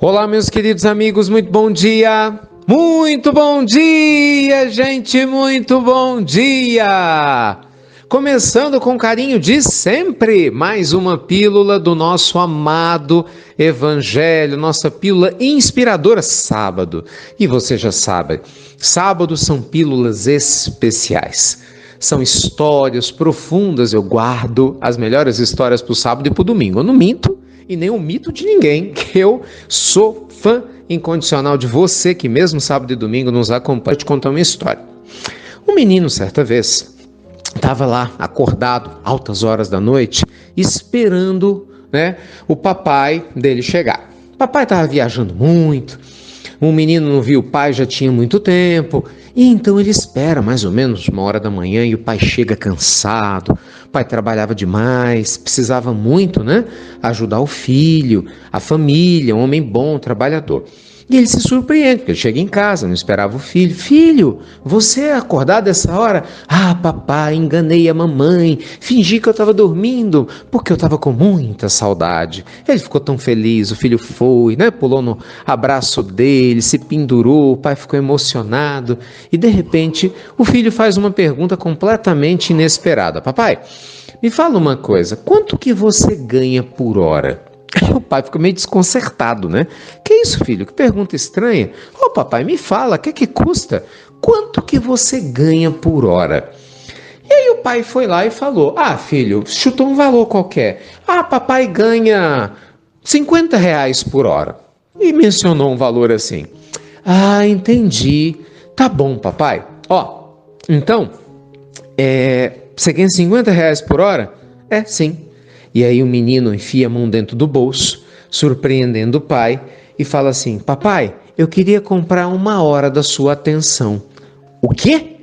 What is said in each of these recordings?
Olá, meus queridos amigos, muito bom dia! Muito bom dia, gente, muito bom dia! Começando com carinho de sempre, mais uma pílula do nosso amado Evangelho, nossa pílula inspiradora sábado. E você já sabe, sábados são pílulas especiais. São histórias profundas, eu guardo as melhores histórias para o sábado e para o domingo. Eu não minto e nem omito de ninguém, que eu sou fã incondicional de você que mesmo sábado e domingo nos acompanha. Eu te contar uma história. Um menino, certa vez, estava lá acordado, altas horas da noite, esperando, o papai dele chegar. O papai estava viajando muito, o menino não viu o pai já tinha muito tempo, e então ele espera mais ou menos 1h da manhã e o pai chega cansado. O pai trabalhava demais, precisava muito, ajudar o filho, a família, um homem bom, trabalhador. E ele se surpreende, porque ele chega em casa, não esperava o filho. Filho, você é acordado essa hora? Ah, papai, enganei a mamãe, fingi que eu estava dormindo, porque eu estava com muita saudade. Ele ficou tão feliz, o filho foi, pulou no abraço dele, se pendurou, o pai ficou emocionado. E de repente, o filho faz uma pergunta completamente inesperada. Papai, me fala uma coisa, quanto que você ganha por hora? O pai ficou meio desconcertado, Que isso, filho? Que pergunta estranha. Ô, papai, me fala, o que custa? Quanto que você ganha por hora? E aí o pai foi lá e falou, filho, chutou um valor qualquer. Papai ganha R$50 por hora. E mencionou um valor assim. Entendi. Tá bom, papai. Então, você ganha R$50 por hora? Sim. E aí o menino enfia a mão dentro do bolso, surpreendendo o pai, e fala assim, papai, eu queria comprar 1 hora da sua atenção. O quê?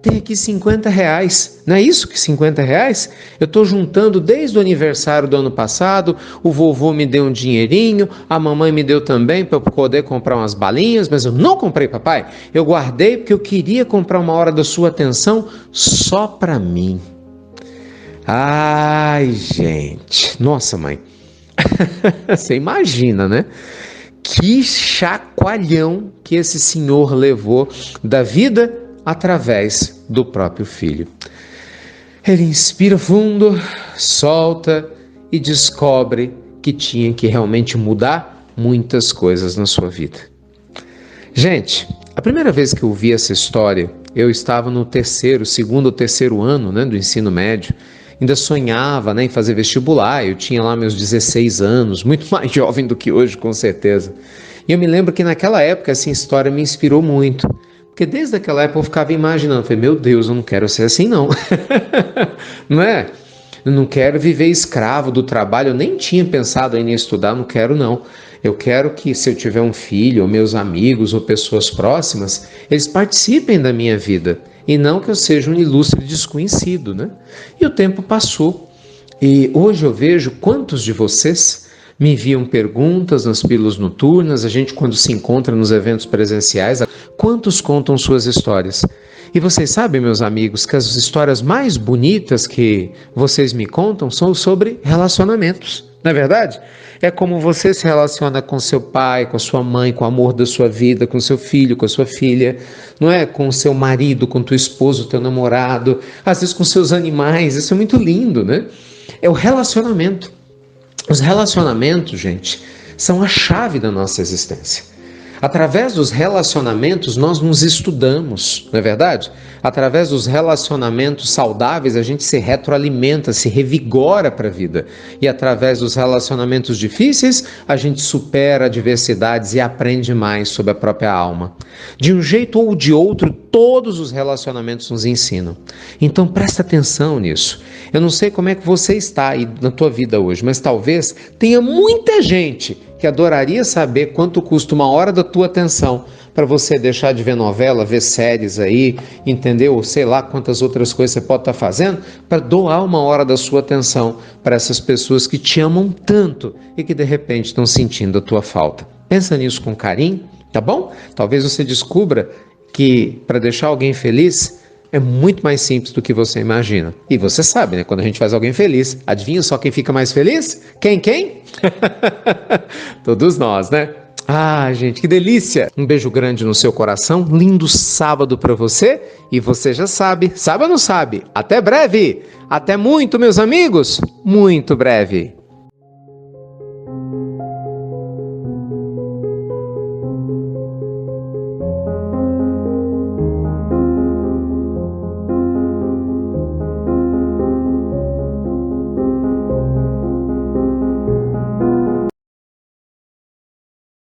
Tem aqui R$50, não é isso que R$50? Eu estou juntando desde o aniversário do ano passado, o vovô me deu um dinheirinho, a mamãe me deu também para eu poder comprar umas balinhas, mas eu não comprei, papai. Eu guardei porque eu queria comprar 1 hora da sua atenção só para mim. Ai, gente, nossa mãe, você imagina, Que chacoalhão que esse senhor levou da vida através do próprio filho. Ele inspira fundo, solta e descobre que tinha que realmente mudar muitas coisas na sua vida. Gente, a primeira vez que eu vi essa história, eu estava no segundo ou terceiro ano, do ensino médio. Ainda sonhava, em fazer vestibular, eu tinha lá meus 16 anos, muito mais jovem do que hoje, com certeza. E eu me lembro que naquela época essa história me inspirou muito, porque desde aquela época eu ficava imaginando, falei, meu Deus, eu não quero ser assim não, não é? Eu não quero viver escravo do trabalho, eu nem tinha pensado em estudar, não quero não. Eu quero que se eu tiver um filho, ou meus amigos, ou pessoas próximas, eles participem da minha vida, e não que eu seja um ilustre desconhecido, E o tempo passou, e hoje eu vejo quantos de vocês me enviam perguntas nas pílulas noturnas, a gente quando se encontra nos eventos presenciais, quantos contam suas histórias. E vocês sabem, meus amigos, que as histórias mais bonitas que vocês me contam são sobre relacionamentos, não é verdade? É como você se relaciona com seu pai, com a sua mãe, com o amor da sua vida, com seu filho, com a sua filha, não é? Com o seu marido, com teu esposo, teu namorado, às vezes com seus animais, isso é muito lindo, É o relacionamento. Os relacionamentos, gente, são a chave da nossa existência. Através dos relacionamentos nós nos estudamos, não é verdade? Através dos relacionamentos saudáveis a gente se retroalimenta, se revigora para a vida. E através dos relacionamentos difíceis a gente supera adversidades e aprende mais sobre a própria alma. De um jeito ou de outro, todos os relacionamentos nos ensinam. Então presta atenção nisso. Eu não sei como é que você está aí na tua vida hoje, mas talvez tenha muita gente que adoraria saber quanto custa 1 hora da tua atenção para você deixar de ver novela, ver séries aí, entendeu? Ou sei lá quantas outras coisas você pode estar fazendo para doar 1 hora da sua atenção para essas pessoas que te amam tanto e que de repente estão sentindo a tua falta. Pensa nisso com carinho, tá bom? Talvez você descubra que para deixar alguém feliz É muito mais simples do que você imagina. E você sabe, né? Quando a gente faz alguém feliz, adivinha só quem fica mais feliz? Quem? Todos nós, né? Ah, gente, que delícia! Um beijo grande no seu coração, lindo sábado pra você. E você já sabe, sabe ou não sabe? Até breve! Até muito, meus amigos! Muito breve!